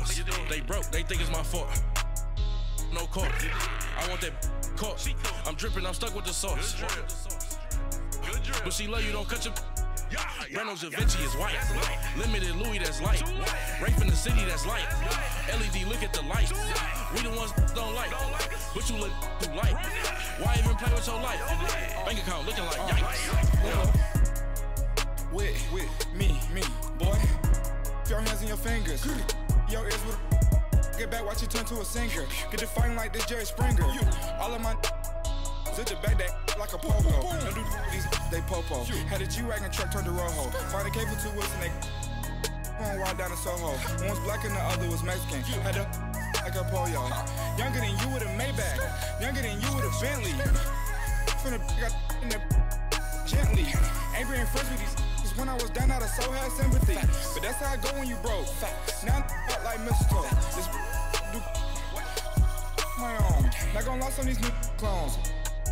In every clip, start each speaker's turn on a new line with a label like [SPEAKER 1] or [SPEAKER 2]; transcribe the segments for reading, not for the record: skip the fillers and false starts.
[SPEAKER 1] lost. They broke, they think it's my fault. No caught. I want that caught. I'm dripping, I'm stuck with the sauce. But she love you, don't cut your. Reynolds Da Vinci is white. Limited Louis, that's light. Rafe in the city, that's light. LED, look at the lights. We the ones don't like. But you look too light. Why even play with your life? Bank account looking like yikes.
[SPEAKER 2] With me, boy. Your hands in your fingers. Your ears with. Get back, watch you turn to a singer. Get to fighting like this Jerry Springer. All of my sit the back that like a pogo. Don't do these, they popo. Had a G-Wagon truck turned to Rojo. Find a cable 2 wheels and they going wild down in Soho. One was black and the other was Mexican. Had a like a pollo. Younger than you with a Maybach. Younger than you with a Bentley. From the got in the gently. Ain't being friends with these. When I was down, I so had sympathy. But that's how I go when you broke. Now I'm out like mistletoe. This do my own. Not gonna lie, some of these new clones.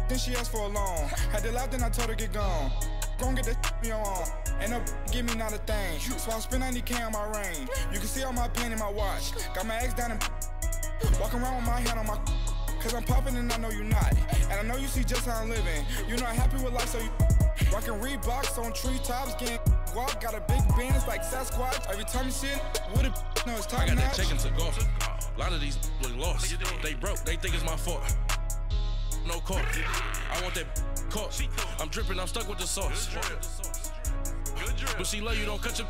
[SPEAKER 2] Then she asked for a loan. Had to laugh, then I told her get gone. Gon' get that me on. Ain't no give me not a thing. So I spend 90K on my range. You can see all my pen in my watch. Got my ex down and walking around with my hand on my. Cause I'm popping and I know you not. And I know you see just how I'm living. You're not happy with life, so you. Rockin' Reeboks on treetops, getting walk, got a big bands like Sasquatch. Every time you shit, with a no, it's time.
[SPEAKER 1] I got that check into golf. A lot of these look lost. They broke, they think it's my fault. No caught. I want that caught. I'm dripping, I'm stuck with the sauce. But she love you, don't cut your.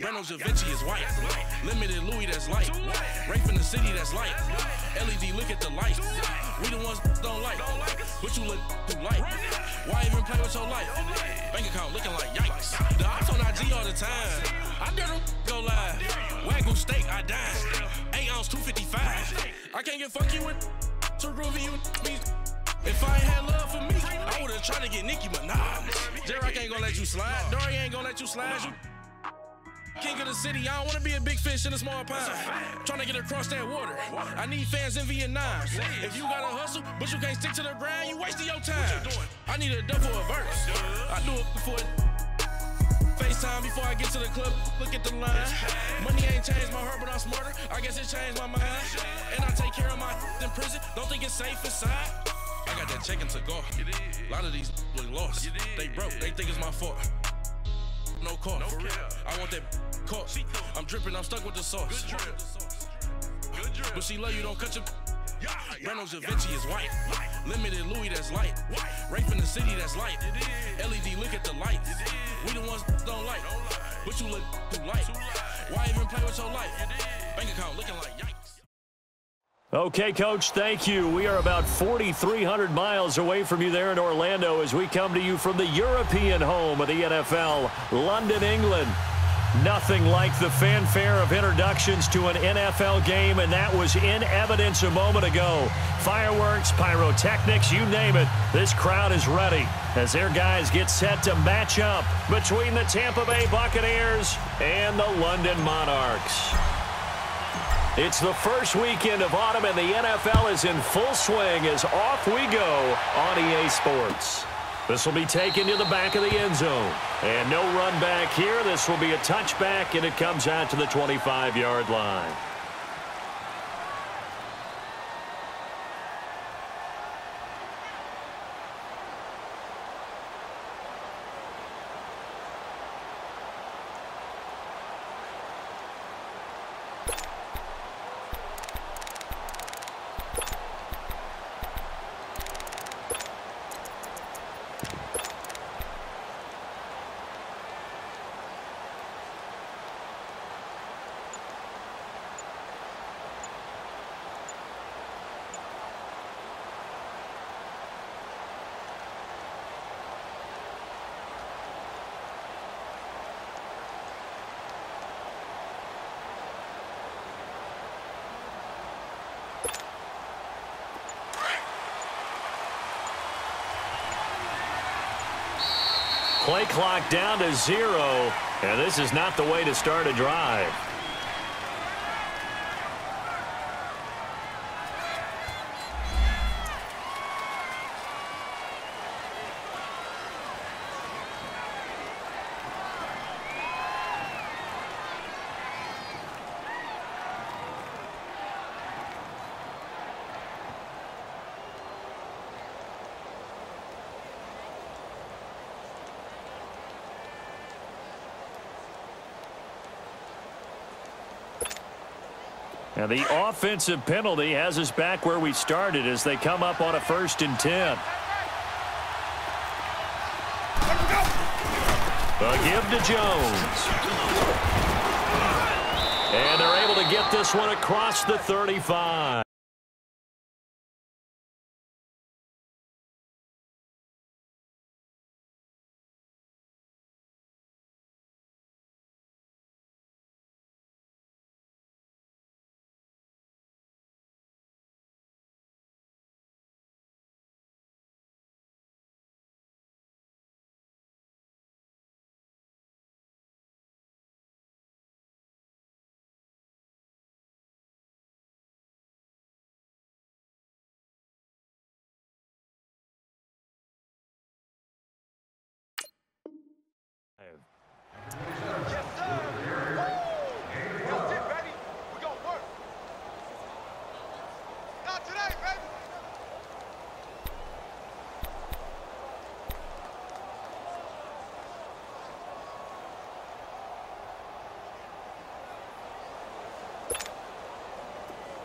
[SPEAKER 1] Reynolds Da Vinci is white. Limited Louis, that's light. Rafe in the city, that's light. LED, look at the lights. We the ones don't like. But you look too light. Why even play with your life? Bank account looking like yikes. The ops on IG all the time. I dare them go live. Wagyu steak, I dine. 8 ounce, 255. I can't get funky with to groovy you me. If I ain't had love for me, I would've tried to get Nicki Minaj. J-Rock ain't gonna let you slide. Dory ain't gonna let you slide. You king of the city, I don't wanna be a big fish in a small pond. Trying to get across that water. I need fans in Vietnam. If you gotta hustle, but you can't stick to the grind, you wasting your time. I need a double a verse. I do it before FaceTime before I get to the club. Look at the line. Money ain't changed my heart, but I'm smarter. I guess it changed my mind. And I take care of my in prison. Don't think it's safe inside. I got that check into golf. A lot of these look lost. They broke, they think it's my fault. No caught, for real. I want that caught. I'm dripping, I'm stuck with the sauce. But she love you, don't cut your. Reynolds Da Vinci is white. Limited Louis, that's light. Rafe in the city, that's light. LED, look at the lights. We the ones don't like. But you look too light. Why even play with your life? Bank account looking like yikes.
[SPEAKER 3] Okay, Coach, thank you. We are about 4,300 miles away from you there in Orlando as we come to you from the European home of the NFL, London, England. Nothing like the fanfare of introductions to an NFL game, and that was in evidence a moment ago. Fireworks, pyrotechnics, you name it. This crowd is ready as their guys get set to match up between the Tampa Bay Buccaneers and the London Monarchs. It's the first weekend of autumn, and the NFL is in full swing as off we go on EA Sports. This will be taken to the back of the end zone. And no run back here. This will be a touchback, and it comes out to the 25-yard line. Play clock down to 0, and this is not the way to start a drive. And the offensive penalty has us back where we started as they come up on a 1st and 10. The give to Jones. And they're able to get this one across the 35.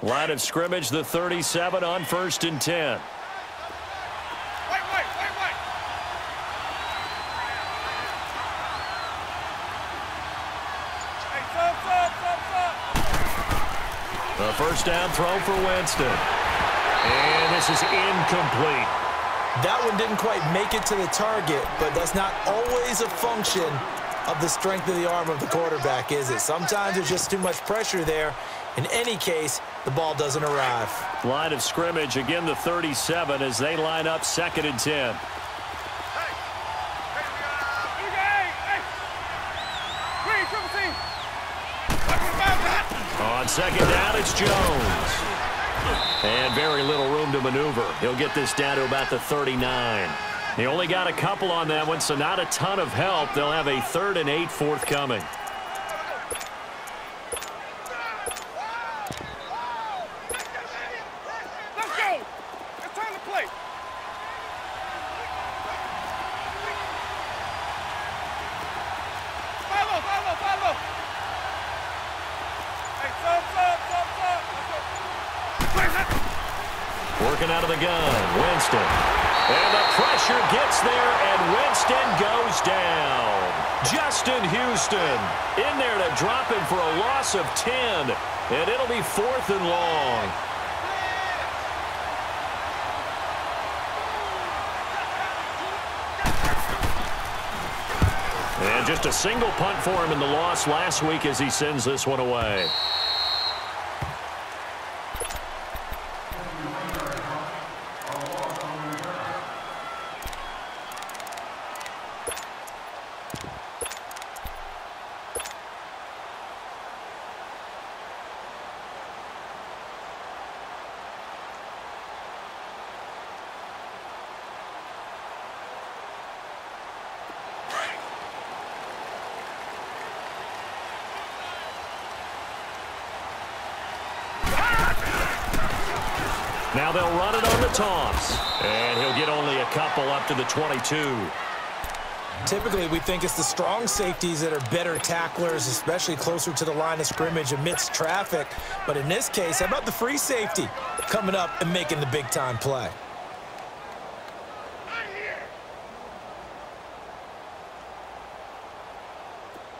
[SPEAKER 3] Line of scrimmage, the 37 on 1st and 10. The first down throw for Winston. And this is incomplete.
[SPEAKER 4] That one didn't quite make it to the target, but that's not always a function of the strength of the arm of the quarterback, is it? Sometimes there's just too much pressure there. In any case, the ball doesn't arrive.
[SPEAKER 3] Line of scrimmage, again the 37 as they line up 2nd and 10. On 2nd down, it's Jones. And very little room to maneuver. He'll get this down to about the 39. They only got a couple on that one, so not a ton of help. They'll have a 3rd and 8 forthcoming. Working out of the gun, Winston. And the pressure gets there, and Winston goes down. Justin Houston in there to drop him for a loss of 10. And it'll be 4th and long. And just a single punt for him in the loss last week as he sends this one away. Now they'll run it on the toss. And he'll get only a couple up to the 22.
[SPEAKER 4] Typically, we think it's the strong safeties that are better tacklers, especially closer to the line of scrimmage amidst traffic. But in this case, how about the free safety coming up and making the big-time play?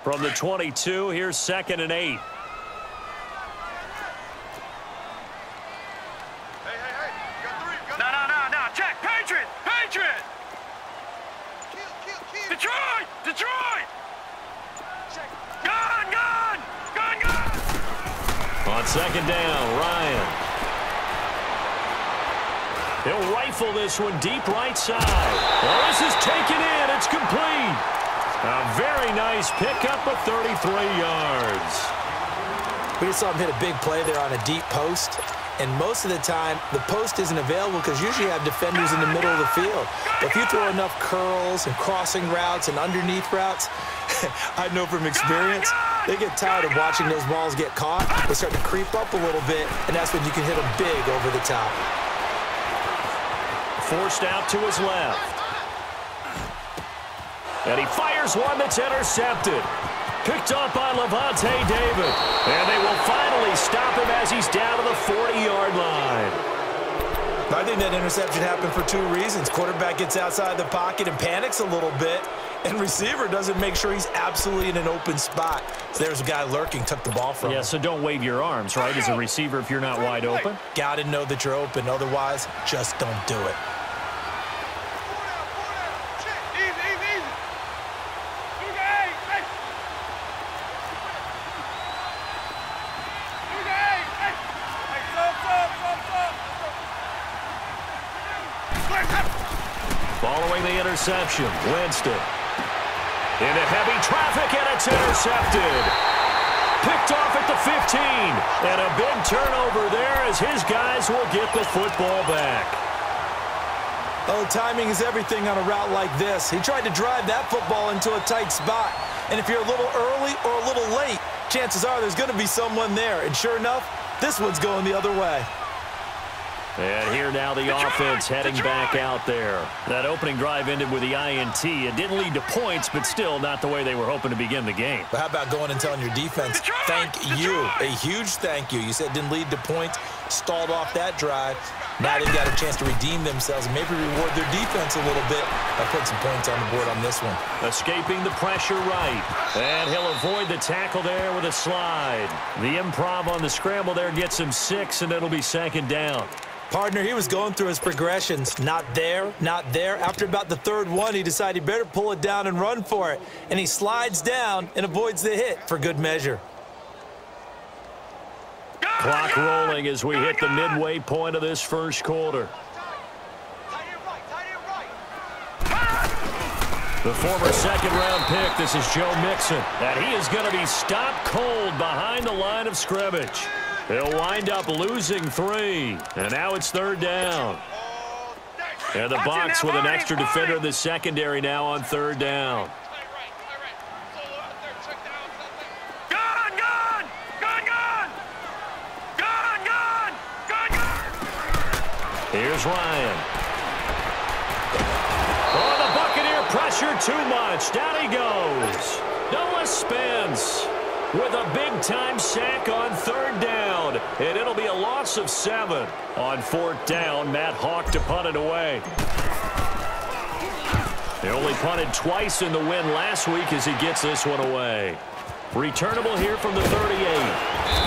[SPEAKER 3] From the 22, here's 2nd and 8. On 2nd down, Ryan. He'll rifle this one deep right side. Well, this is taken in. It's complete. A very nice pickup of 33 yards.
[SPEAKER 4] We just saw him hit a big play there on a deep post. And most of the time, the post isn't available because usually you have defenders in the middle of the field. But if you throw enough curls and crossing routes and underneath routes, I know from experience, they get tired of watching those balls get caught. They start to creep up a little bit, and that's when you can hit them big over the top.
[SPEAKER 3] Forced out to his left. And he fires one that's intercepted. Picked up by Levante David. And they will finally stop him as as he's down to the 40-yard line.
[SPEAKER 4] I think that interception happened for two reasons. Quarterback gets outside the pocket and panics a little bit, and receiver doesn't make sure he's absolutely in an open spot. So there's a guy lurking, took the ball from him.
[SPEAKER 3] Yeah, so don't wave your arms, right, as a receiver if you're not wide open.
[SPEAKER 4] Got to know that you're open. Otherwise, just don't do it.
[SPEAKER 3] Following the interception, Winston. Into heavy traffic, and it's intercepted. Picked off at the 15. And a big turnover there as his guys will get the football back.
[SPEAKER 4] Oh, timing is everything on a route like this. He tried to drive that football into a tight spot. And if you're a little early or a little late, chances are there's going to be someone there. And sure enough, this one's going the other way.
[SPEAKER 3] And here now the offense heading back out there. That opening drive ended with the INT. It didn't lead to points, but still not the way they were hoping to begin the game.
[SPEAKER 4] But how about going and telling your defense, thank you, a huge thank you. You said it didn't lead to points, stalled off that drive. Now they've got a chance to redeem themselves and maybe reward their defense a little bit by putting some points on the board on this one.
[SPEAKER 3] Escaping the pressure right. And he'll avoid the tackle there with a slide. The improv on the scramble there gets him 6, and it'll be second down.
[SPEAKER 4] Partner, he was going through his progressions. Not there, not there. After about the third one, he decided he better pull it down and run for it. And he slides down and avoids the hit for good measure.
[SPEAKER 3] Clock rolling as we hit the midway point of this first quarter. The former second-round pick, this is Joe Mixon. And he is going to be stopped cold behind the line of scrimmage. He'll wind up losing 3. And now it's third down. And the Bucs with an extra defender in the secondary now on third down. Here's Ryan. Oh, the Buccaneer pressure too much. Down he goes. Noah Spence with a big-time sack on third down. And it'll be a loss of 7. On fourth down, Matt Hawk to punt it away. He only punted twice in the win last week as he gets this one away. Returnable here from the 38.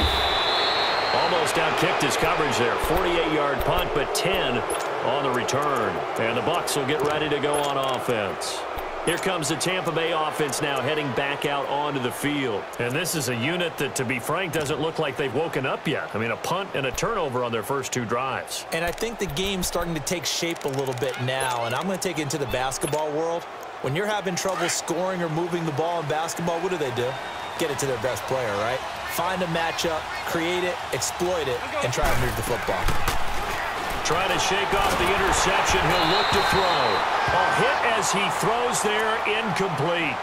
[SPEAKER 3] Almost outkicked his coverage there. 48-yard punt, but 10 on the return. And the Bucs will get ready to go on offense. Here comes the Tampa Bay offense now heading back out onto the field. And this is a unit that, to be frank, doesn't look like they've woken up yet. I mean, a punt and a turnover on their first 2 drives.
[SPEAKER 4] And I think the game's starting to take shape a little bit now. And I'm going to take it into the basketball world. When you're having trouble scoring or moving the ball in basketball, what do? Get it to their best player, right? Find a matchup, create it, exploit it, and try to move the football.
[SPEAKER 3] Trying to shake off the interception. He'll look to throw. A hit as he throws there, incomplete.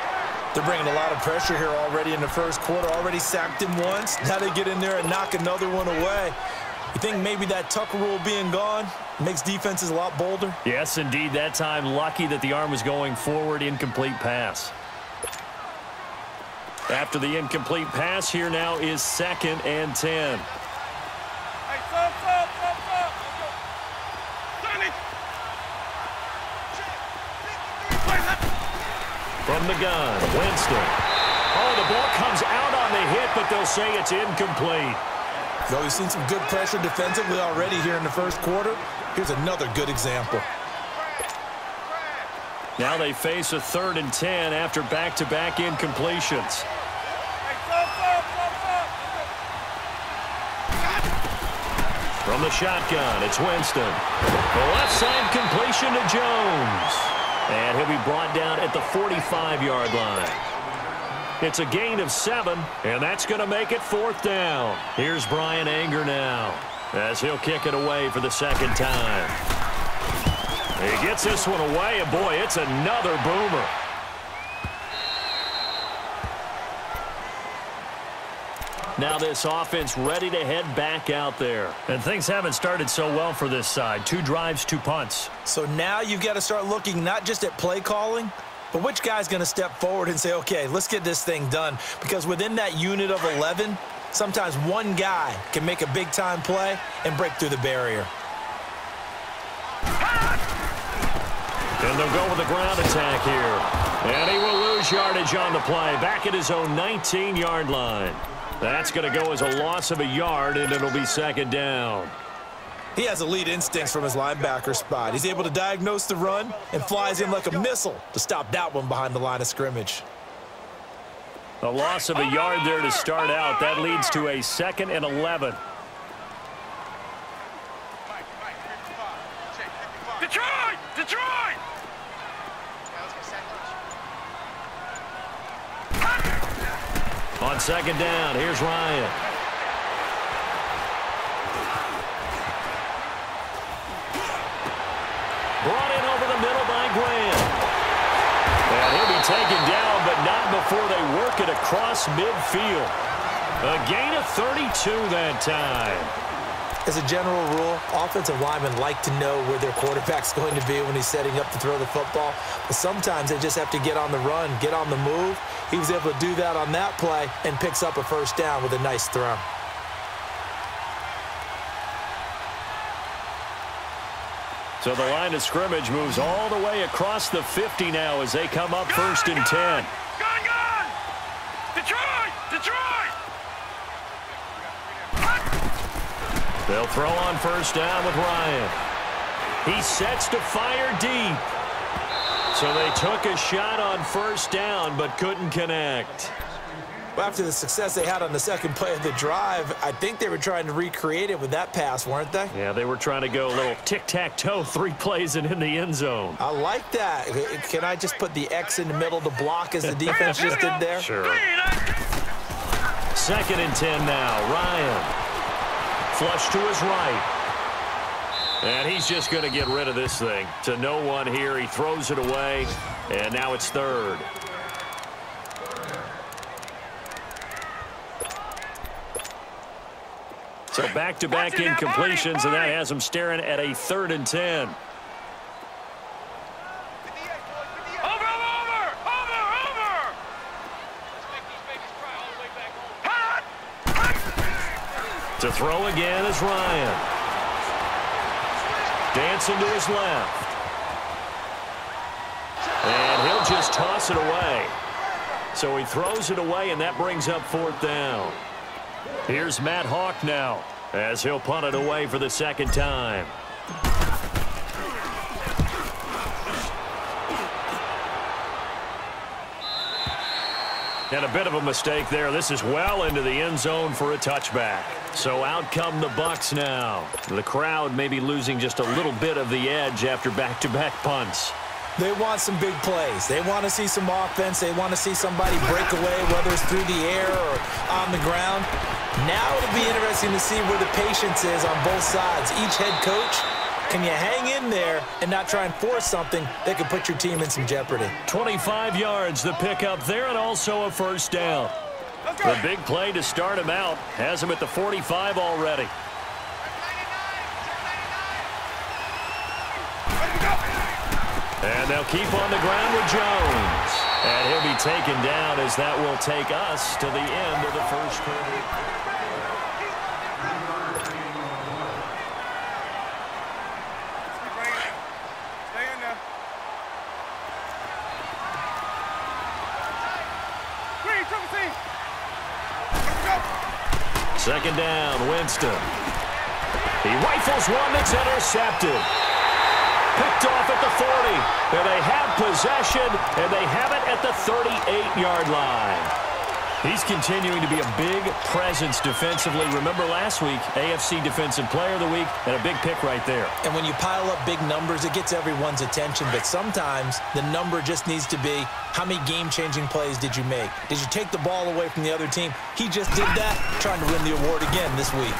[SPEAKER 4] They're bringing a lot of pressure here already in the first quarter. Already sacked him once. Now they get in there and knock another one away. You think maybe that Tucker rule being gone makes defenses a lot bolder?
[SPEAKER 3] Yes, indeed. That time, lucky that the arm was going forward. Incomplete pass. After the incomplete pass, here now is 2nd and 10. From the gun, Winston. Oh, the ball comes out on the hit, but they'll say it's incomplete.
[SPEAKER 4] Well, we've seen some good pressure defensively already here in the first quarter. Here's another good example.
[SPEAKER 3] Now they face a 3rd and 10 after back-to-back incompletions. From the shotgun, it's Winston. The left side completion to Jones. And he'll be brought down at the 45-yard line. It's a gain of 7, and that's going to make it 4th down. Here's Brian Anger now as he'll kick it away for the 2nd time. He gets this one away, and boy, it's another boomer. Now this offense ready to head back out there. And things haven't started so well for this side. 2 drives, 2 punts.
[SPEAKER 4] So now you've got to start looking not just at play calling, but which guy's going to step forward and say, okay, let's get this thing done. Because within that unit of 11, Sometimes one guy can make a big-time play and break through the barrier.
[SPEAKER 3] And they'll go with the ground attack here. And he will lose yardage on the play. Back at his own 19-yard line. That's going to go as a loss of a yard, and it'll be second down.
[SPEAKER 4] He has elite instincts from his linebacker spot. He's able to diagnose the run and flies in like a missile to stop that one behind the line of scrimmage.
[SPEAKER 3] A loss of a yard there to start out. That leads to a 2nd and 11.
[SPEAKER 1] Detroit! Detroit!
[SPEAKER 3] On second down, here's Ryan. Brought in over the middle by Graham. And he'll be taken down, but not before they work it across midfield. A gain of 32 that time.
[SPEAKER 4] As a general rule, offensive linemen like to know where their quarterback's going to be when he's setting up to throw the football. But sometimes they just have to get on the run, get on the move. He was able to do that on that play and picks up a first down with a nice throw.
[SPEAKER 3] So the line of scrimmage moves all the way across the 50 now as they come up 1st and 10.
[SPEAKER 1] Gun! Detroit! Detroit!
[SPEAKER 3] They'll throw on first down with Ryan. He sets to fire deep. So they took a shot on first down but couldn't connect.
[SPEAKER 4] Well, after the success they had on the second play of the drive, I think they were trying to recreate it with that pass, weren't they?
[SPEAKER 3] Yeah, they were trying to go a little tic-tac-toe, 3 plays and in the end zone.
[SPEAKER 4] I like that. Can I just put the X in the middle to block as the defense just did there?
[SPEAKER 3] Sure. 2nd and 10 now. Ryan. Flush to his right. And he's just going to get rid of this thing. To no one here. He throws it away. And now it's 3rd. So back-to-back incompletions, and that has him staring at a 3rd and 10. To throw again is Ryan. Dancing to his left. And he'll just toss it away. So he throws it away, and that brings up 4th down. Here's Matt Hawk now as he'll punt it away for the 2nd time. And a bit of a mistake there. This is well into the end zone for a touchback. So out come the Bucs now. The crowd may be losing just a little bit of the edge after back-to-back punts.
[SPEAKER 4] They want some big plays. They want to see some offense. They want to see somebody break away, whether it's through the air or on the ground. Now it'll be interesting to see where the patience is on both sides. Each head coach, can you hang in there and not try and force something that could put your team in some jeopardy?
[SPEAKER 3] 25 yards the pickup there, and also a first down. The big play to start him out has him at the 45 already. And they'll keep on the ground with Jones. And he'll be taken down as that will take us to the end of the first quarter. Second down, Winston. He rifles one that's intercepted. Picked off at the 40. And they have possession, and they have it at the 38-yard line. He's continuing to be a big presence defensively. Remember last week, AFC Defensive Player of the Week, and a big pick right there.
[SPEAKER 4] And when you pile up big numbers, it gets everyone's attention. But sometimes the number just needs to be, how many game-changing plays did you make? Did you take the ball away from the other team? He just did that, trying to win the award again this week.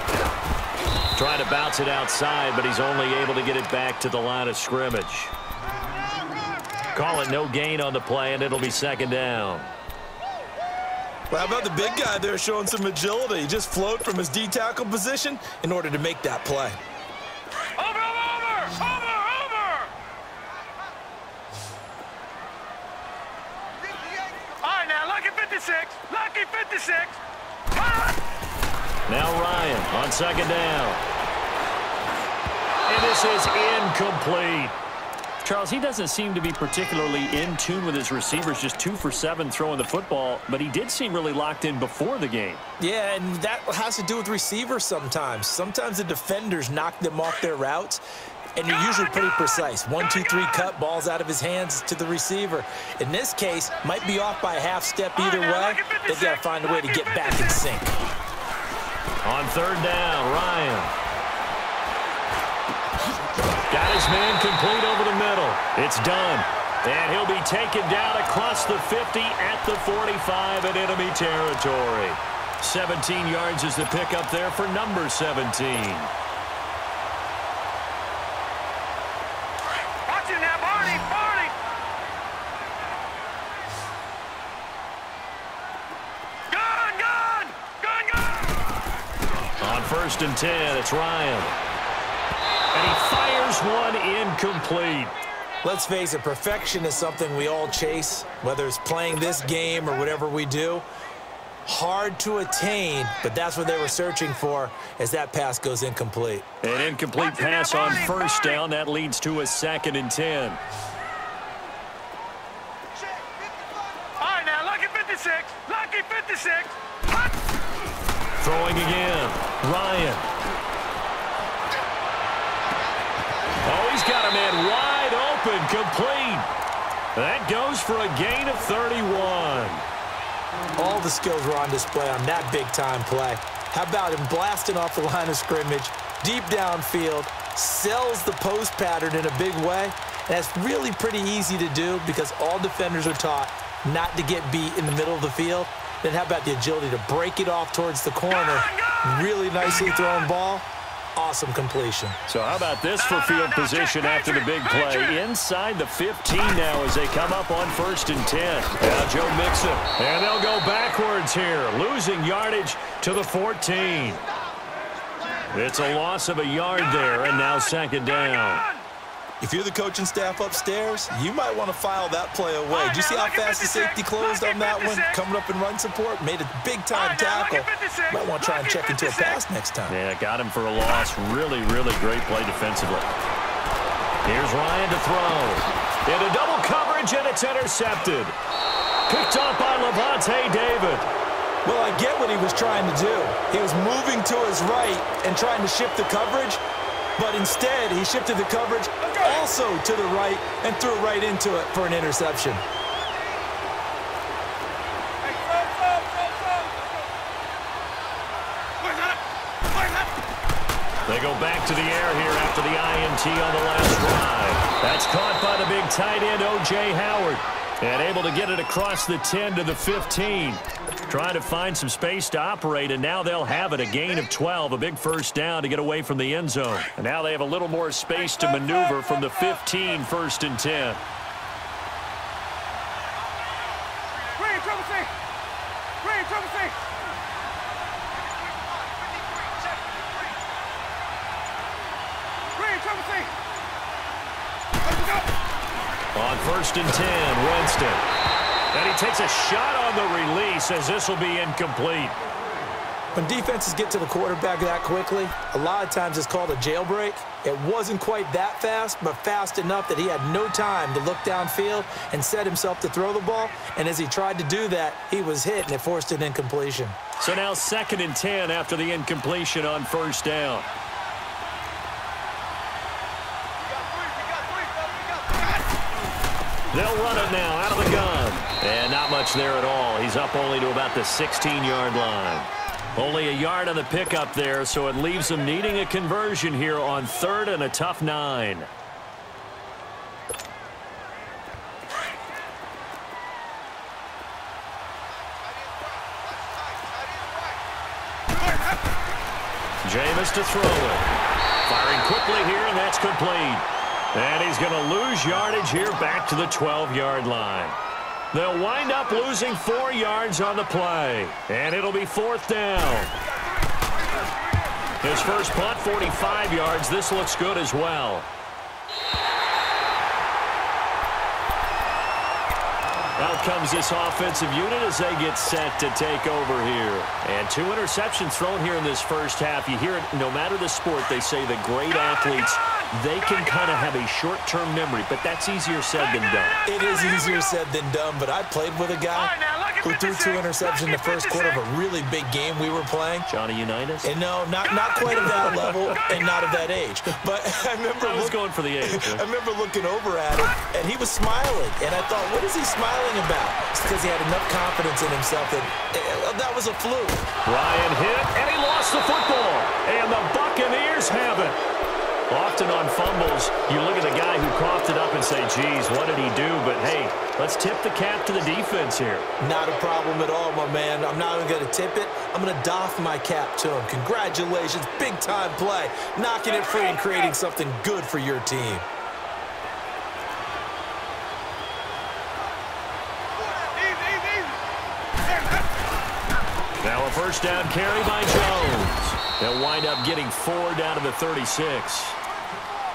[SPEAKER 3] Trying to bounce it outside, but he's only able to get it back to the line of scrimmage. Call it no gain on the play, and it'll be second down.
[SPEAKER 4] Well, how about the big guy there showing some agility? He just float from his D-tackle position in order to make that play.
[SPEAKER 1] Over! All right, now, lucky 56. Lucky 56.
[SPEAKER 3] Now Ryan on second down. And this is incomplete. Charles, he doesn't seem to be particularly in tune with his receivers, just 2 for 7 throwing the football, but he did seem really locked in before the game.
[SPEAKER 4] Yeah, and that has to do with receivers sometimes. Sometimes the defenders knock them off their routes, and you're usually pretty precise. 1, 2, 3 cut, balls out of his hands to the receiver. In this case, might be off by a half step either way. They've got to find a way to get back in sync.
[SPEAKER 3] On third down, Ryan. Got his man complete over the middle. It's done. And he'll be taken down across the 50 at the 45 in enemy territory. 17 yards is the pickup there for number 17.
[SPEAKER 5] Watch it now, Barney! Barney! Gun!
[SPEAKER 3] On first and 10, it's Ryan. And he fires one incomplete.
[SPEAKER 4] Let's face it, perfection is something we all chase, whether it's playing this game or whatever we do. Hard to attain, but that's what they were searching for as that pass goes incomplete.
[SPEAKER 3] An incomplete pass on first down. That leads to a 2nd and 10.
[SPEAKER 5] All right, now, lucky 56. Lucky 56. Hut.
[SPEAKER 3] Throwing again. Ryan. Oh, he's got a man wide open, complete. That goes for a gain of 31.
[SPEAKER 4] All the skills were on display on that big-time play. How about him blasting off the line of scrimmage, deep downfield, sells the post pattern in a big way. And that's really pretty easy to do because all defenders are taught not to get beat in the middle of the field. Then how about the agility to break it off towards the corner? Really nicely thrown ball. Awesome completion.
[SPEAKER 3] So how about this for field position after the big play? Inside the 15 now as they come up on first and 10. Now Joe Mixon. And they'll go backwards here, losing yardage to the 14. It's a loss of a yard there, and now 2nd down.
[SPEAKER 4] If you're the coaching staff upstairs, you might want to file that play away. Did you see how fast the safety closed on that one? Coming up in run support, made a big-time tackle. Might want to try and check into a pass next time.
[SPEAKER 3] Yeah, got him for a loss. Really, really great play defensively. Here's Ryan to throw. Into double coverage, and it's intercepted. Picked off by Levante David.
[SPEAKER 4] Well, I get what he was trying to do. He was moving to his right and trying to shift the coverage, but instead he shifted the coverage also to the right and threw right into it for an interception.
[SPEAKER 3] They go back to the air here after the INT on the last drive. That's caught by the big tight end, O.J. Howard. And able to get it across the 10 to the 15. Trying to find some space to operate, and now they'll have it. A gain of 12, a big first down to get away from the end zone. And now they have a little more space to maneuver from the 15, 1st and 10. On 1st and 10, Winston. And he takes a shot on the release as this will be incomplete.
[SPEAKER 4] When defenses get to the quarterback that quickly, a lot of times it's called a jailbreak. It wasn't quite that fast, but fast enough that he had no time to look downfield and set himself to throw the ball. And as he tried to do that, he was hit, and it forced an incompletion.
[SPEAKER 3] So now 2nd and 10 after the incompletion on first down. They'll run it now out of the gun. And not much there at all. He's up only to about the 16-yard line. Only a yard on the pickup there, so it leaves them needing a conversion here on 3rd and a tough 9. Jameis to throw it. Firing quickly here, and that's complete. And he's going to lose yardage here back to the 12-yard line. They'll wind up losing 4 yards on the play. And it'll be 4th down. His first punt, 45 yards. This looks good as well. Out comes this offensive unit as they get set to take over here. And 2 interceptions thrown here in this first half. You hear it, no matter the sport, they say the great athletes, they can kind of have a short-term memory, but that's easier said than done.
[SPEAKER 4] It is easier said than done, but I played with a guy who threw 2 interceptions in the first quarter of a really big game we were playing.
[SPEAKER 3] Johnny Unitas?
[SPEAKER 4] And no, not quite of that level and not of that age. But I remember
[SPEAKER 3] going for the age.
[SPEAKER 4] I remember looking over at him, and he was smiling. And I thought, what is he smiling about? It's because he had enough confidence in himself that was a fluke.
[SPEAKER 3] Ryan hit, and he lost the football. And the Buccaneers have it. Often on fumbles, you look at the guy who coughed it up and say, geez, what did he do? But, hey, let's tip the cap to the defense here.
[SPEAKER 4] Not a problem at all, my man. I'm not even going to tip it. I'm going to doff my cap to him. Congratulations, big-time play. Knocking it free and creating something good for your team.
[SPEAKER 3] Now a first down carry by Jones. They'll wind up getting 4 down to the 36.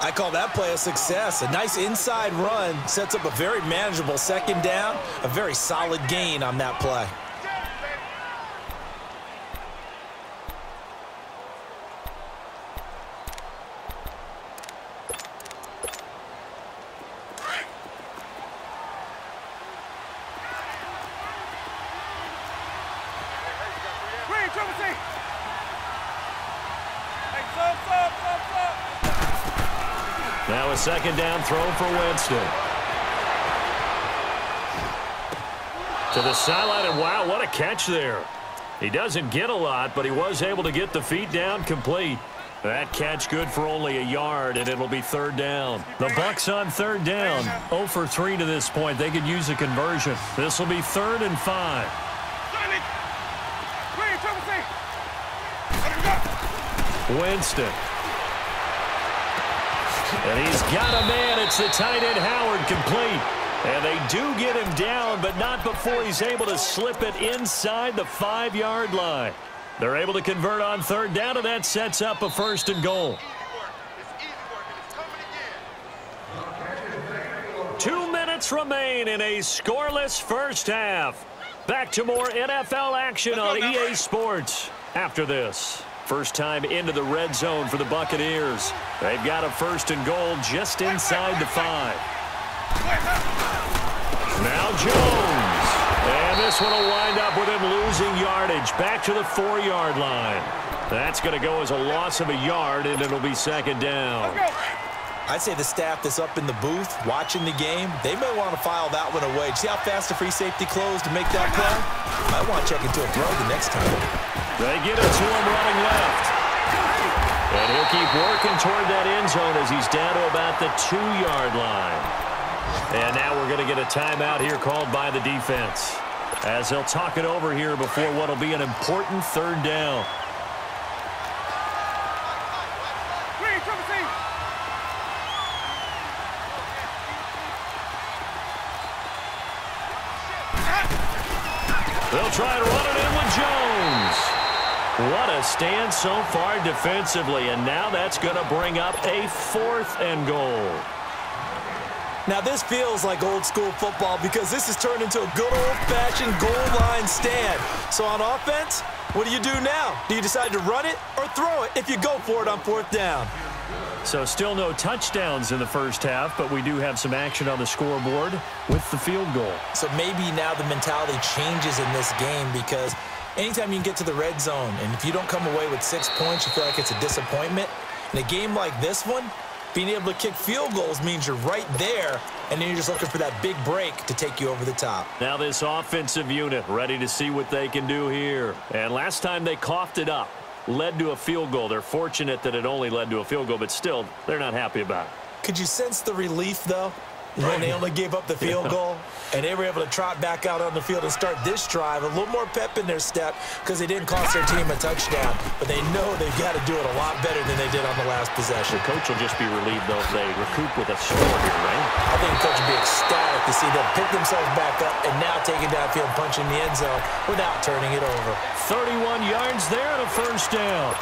[SPEAKER 4] I call that play a success. A nice inside run sets up a very manageable second down. A very solid gain on that play.
[SPEAKER 3] Now a second down throw for Winston. To the sideline, and wow, what a catch there. He doesn't get a lot, but he was able to get the feet down complete. That catch good for only a yard, and it'll be 3rd down. The Bucs on 3rd down. 0 for 3 to this point. They could use a conversion. This will be 3rd and 5. Winston. And he's got a man. It's the tight end, Howard, complete. And they do get him down, but not before he's able to slip it inside the 5-yard line. They're able to convert on 3rd down, and that sets up a 1st and goal. 2 minutes remain in a scoreless first half. Back to more NFL action on EA Sports after this. First time into the red zone for the Buccaneers. They've got a 1st and goal just inside the 5. Now Jones. And this one will wind up with him losing yardage. Back to the 4-yard line. That's going to go as a loss of a yard, and it'll be 2nd down.
[SPEAKER 4] I'd say the staff that's up in the booth watching the game, they may want to file that one away. See how fast the free safety closed to make that play? I want to check into a throw the next time.
[SPEAKER 3] They get it to him running left. And he'll keep working toward that end zone as he's down to about the 2-yard line. And now we're going to get a timeout here called by the defense, as they'll talk it over here before what will be an important 3rd down. They'll try to run it in with Jones. What a stand so far defensively, and now that's going to bring up a 4th and goal.
[SPEAKER 4] Now this feels like old school football because this has turned into a good old-fashioned goal line stand. So on offense, what do you do now? Do you decide to run it or throw it if you go for it on 4th down?
[SPEAKER 3] So still no touchdowns in the first half, but we do have some action on the scoreboard with the field goal. So
[SPEAKER 4] maybe now the mentality changes in this game because anytime you can get to the red zone, and if you don't come away with 6 points, you feel like it's a disappointment. In a game like this one, being able to kick field goals means you're right there, and then you're just looking for that big break to take you over the top.
[SPEAKER 3] Now this offensive unit ready to see what they can do here. And last time they coughed it up, led to a field goal. They're fortunate that it only led to a field goal, but still, they're not happy about it.
[SPEAKER 4] Could you sense the relief, though, when they only gave up the field goal, and they were able to trot back out on the field and start this drive, a little more pep in their step because they didn't cost their team a touchdown, but they know they've got to do it a lot better than they did on the last possession.
[SPEAKER 3] The coach will just be relieved, though, if they recoup with a score here, right?
[SPEAKER 4] I think the coach will be ecstatic to see them pick themselves back up and now take it downfield, punching the end zone without turning it over.
[SPEAKER 3] 31 yards there and a 1st down.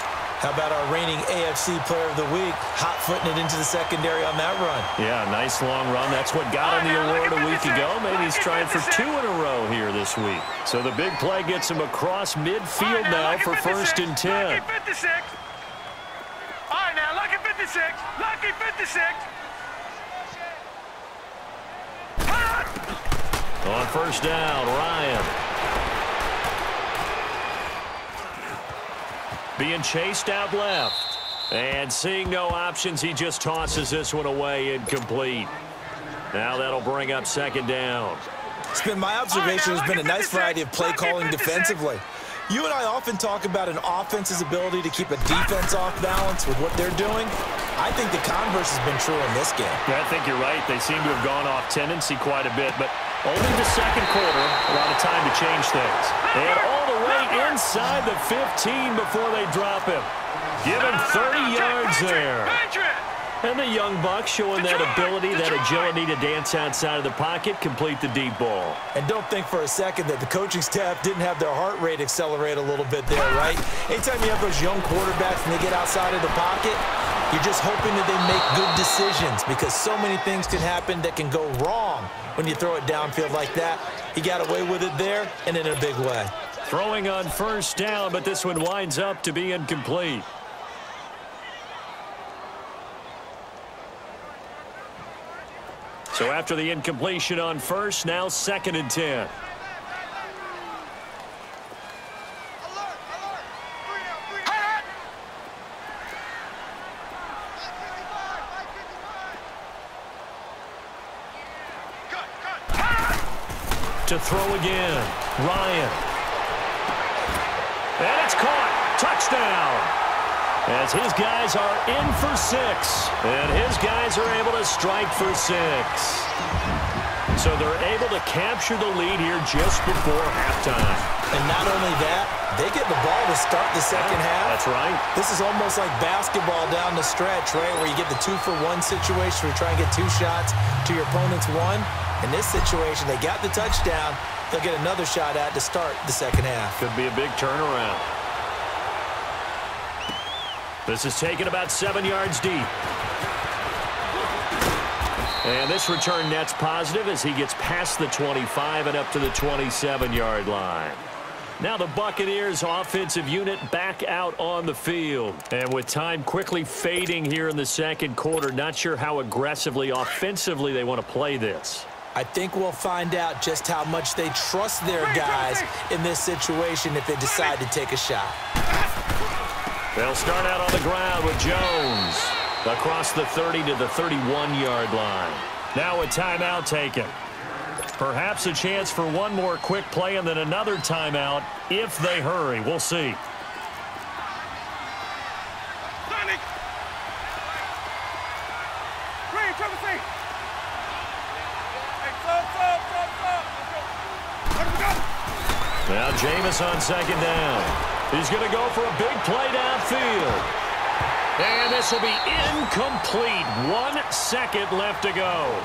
[SPEAKER 4] How about our reigning AFC Player of the Week, hot-footing it into the secondary on that run?
[SPEAKER 3] Yeah, nice long run. That's what got him the award a week ago. Maybe he's trying for 2 in a row here this week. So the big play gets him across midfield now for 1st and 10.
[SPEAKER 5] Lucky 56. All right, now, lucky 56. Lucky 56.
[SPEAKER 3] On 1st down, Ryan. Being chased out left. And seeing no options, he just tosses this one away, incomplete. Now that'll bring up 2nd down.
[SPEAKER 4] It's been my observation there's been a nice variety of play calling defensively. You and I often talk about an offense's ability to keep a defense off balance with what they're doing. I think the converse has been true in this game.
[SPEAKER 3] Yeah, I think you're right. They seem to have gone off tendency quite a bit, but only the 2nd quarter, a lot of time to change things. And all the way inside the 15 before they drop him. Give him 30 yards there. And the young buck showing that ability, that agility to dance outside of the pocket, complete the deep ball.
[SPEAKER 4] And don't think for a second that the coaching staff didn't have their heart rate accelerate a little bit there, right? Anytime you have those young quarterbacks and they get outside of the pocket, you're just hoping that they make good decisions because so many things can happen that can go wrong when you throw it downfield like that. He got away with it there and in a big way.
[SPEAKER 3] Throwing on 1st down, but this one winds up to be incomplete. So after the incompletion on 1st, now 2nd and 10. To throw again, Ryan. And it's caught. Touchdown. As his guys are in for 6. And his guys are able to strike for 6. So they're able to capture the lead here just before halftime.
[SPEAKER 4] And not only that, they get the ball to start the second half.
[SPEAKER 3] That's right.
[SPEAKER 4] This is almost like basketball down the stretch, right, where you get the 2-for-1 situation where you try and get 2 shots to your opponent's 1. In this situation, they got the touchdown. They'll get another shot at to start the second half.
[SPEAKER 3] Could be a big turnaround. This is taken about 7 yards deep. And this return net's positive as he gets past the 25 and up to the 27-yard line. Now the Buccaneers offensive unit back out on the field. And with time quickly fading here in the 2nd quarter, not sure how aggressively offensively they want to play this.
[SPEAKER 4] I think we'll find out just how much they trust their guys in this situation if they decide to take a shot.
[SPEAKER 3] They'll start out on the ground with Jones across the 30 to the 31-yard line. Now a timeout taken. Perhaps a chance for one more quick play and then another timeout if they hurry. We'll see. Now Jameis on 2nd down. He's going to go for a big play downfield. And this will be incomplete. 1 second left to go.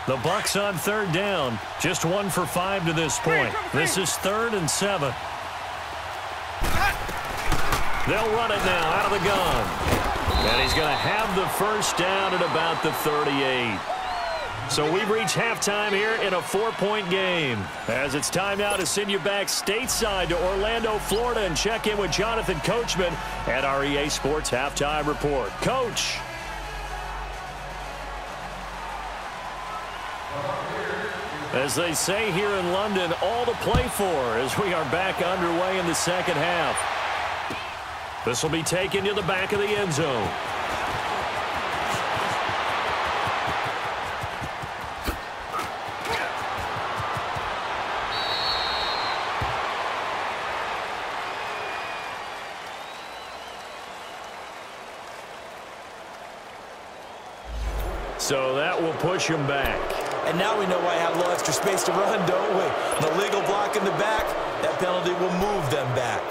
[SPEAKER 3] The Bucs on 3rd down. Just 1 for 5 to this point. This is 3rd and 7. They'll run it now out of the gun. And he's going to have the 1st down at about the 38. So we've reached halftime here in a 4-point game. As it's time now to send you back stateside to Orlando, Florida, and check in with Jonathan Coachman at our EA Sports Halftime Report. Coach. As they say here in London, all to play for as we are back underway in the 2nd half. This will be taken to the back of the end zone. So that will push him back.
[SPEAKER 4] And now we know why I have a little extra space to run, don't we? The legal block in the back, that penalty will move them back.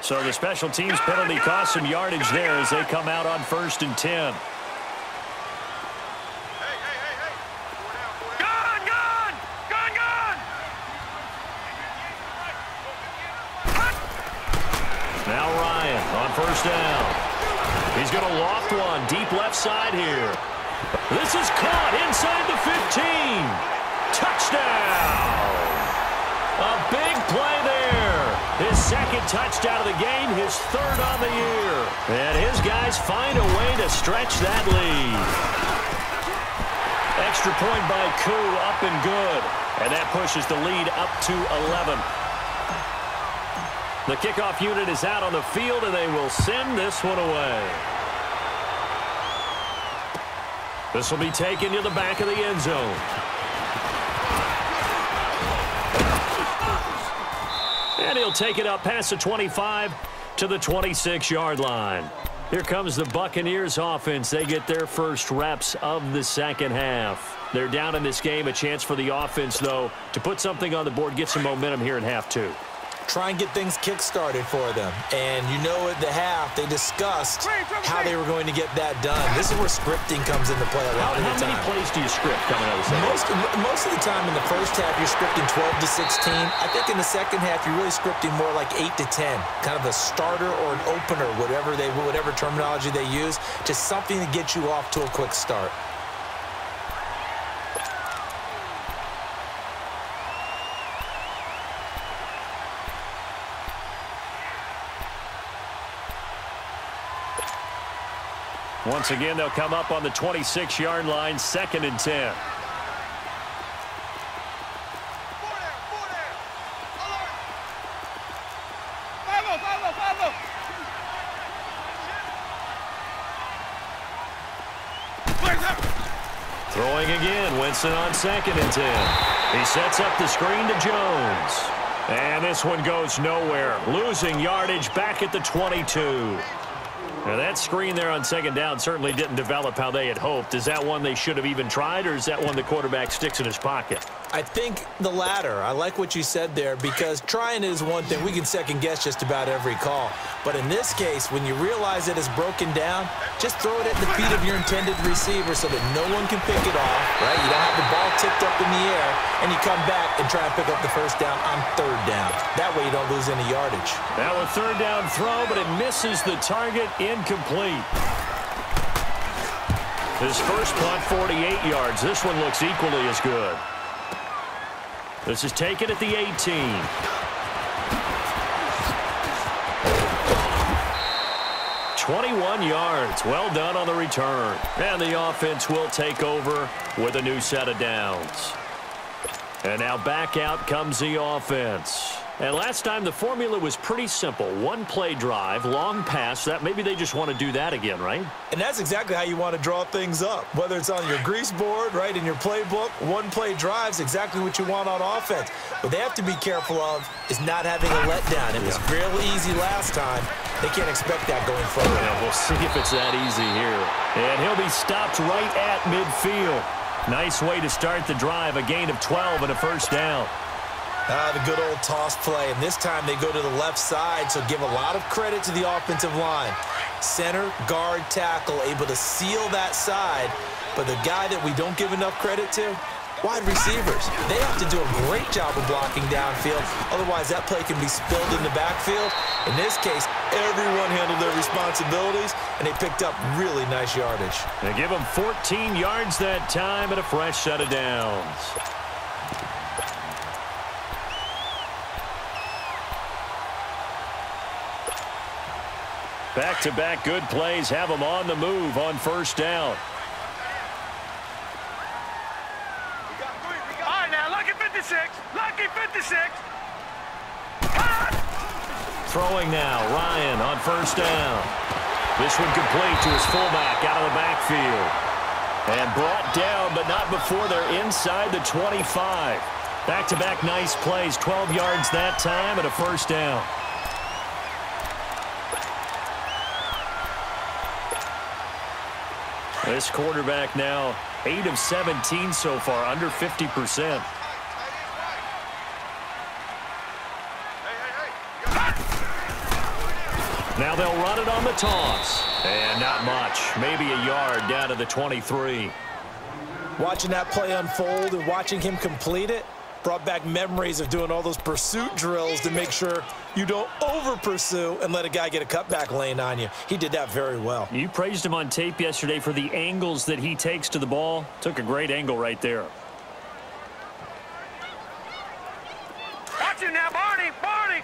[SPEAKER 3] So the special teams penalty cost some yardage there as they come out on 1st and 10. Now Ryan on 1st down. He's going to loft one deep left side here. This is caught inside the 15. Touchdown. A big play there. His 2nd touchdown of the game, his 3rd on the year. And his guys find a way to stretch that lead. Extra point by Koo, up and good. And that pushes the lead up to 11. The kickoff unit is out on the field, and they will send this one away. This will be taken to the back of the end zone. And he'll take it up past the 25 to the 26-yard line. Here comes the Buccaneers offense. They get their first reps of the 2nd half. They're down in this game. A chance for the offense, though, to put something on the board, get some momentum here in half 2.
[SPEAKER 4] Try and get things kick-started for them. And you know at the half, they discussed how they were going to get that done. This is where scripting comes into play a lot of the time.
[SPEAKER 3] How many plays do you script coming out of the second?
[SPEAKER 4] Most of the time in the first half, you're scripting 12 to 16. I think in the second half, you're really scripting more like 8 to 10. Kind of a starter or an opener, whatever terminology they use. Just something to get you off to a quick start.
[SPEAKER 3] Once again, they'll come up on the 26-yard line, 2nd and 10. Throwing again, Winston on 2nd and 10. He sets up the screen to Jones. And this one goes nowhere. Losing yardage back at the 22. Now that screen there on 2nd down certainly didn't develop how they had hoped. Is that one they should have even tried, or is that one the quarterback sticks in his pocket?
[SPEAKER 4] I think the latter. I like what you said there, because trying is one thing. We can second-guess just about every call. But in this case, when you realize it is broken down, just throw it at the feet of your intended receiver so that no one can pick it off, right? You don't have the ball tipped up in the air, and you come back and try and pick up the 1st down on 3rd down. That way you don't lose any yardage.
[SPEAKER 3] Now a 3rd down throw, but it misses the target, incomplete. His first punt, 48 yards. This one looks equally as good. This is taken at the 18. $21 yards. Well done on the return. And the offense will take over with a new set of downs. And now back out comes the offense. And last time the formula was pretty simple. 1-play drive, long pass. That maybe they just want to do that again, right?
[SPEAKER 4] And that's exactly how you want to draw things up. Whether it's on your grease board, right, in your playbook, 1-play drive's exactly what you want on offense. What they have to be careful of is not having a letdown. It was fairly easy last time. They can't expect that going forward.
[SPEAKER 3] Yeah, we'll see if it's that easy here. And he'll be stopped right at midfield. Nice way to start the drive. A gain of 12 and a 1st down.
[SPEAKER 4] The good old toss play, and this time they go to the left side, so give a lot of credit to the offensive line. Center, guard, tackle, able to seal that side, but the guy that we don't give enough credit to, wide receivers. They have to do a great job of blocking downfield, otherwise that play can be spilled in the backfield. In this case, everyone handled their responsibilities, and they picked up really nice yardage.
[SPEAKER 3] They give them 14 yards that time and a fresh set of downs. Back-to-back good plays have them on the move on 1st down.
[SPEAKER 5] All right, now, lucky 56. Lucky 56.
[SPEAKER 3] Throwing now, Ryan on 1st down. This one complete to his fullback out of the backfield. And brought down, but not before they're inside the 25. Back-to-back nice plays, 12 yards that time and a 1st down. This quarterback now 8 of 17 so far, under 50%. Now they'll run it on the toss. And not much. Maybe a yard down to the 23.
[SPEAKER 4] Watching that play unfold and watching him complete it brought back memories of doing all those pursuit drills to make sure you don't over-pursue and let a guy get a cutback lane on you. He did that very well.
[SPEAKER 3] You praised him on tape yesterday for the angles that he takes to the ball. Took a great angle right there.
[SPEAKER 5] Watch him now, Barney! Barney!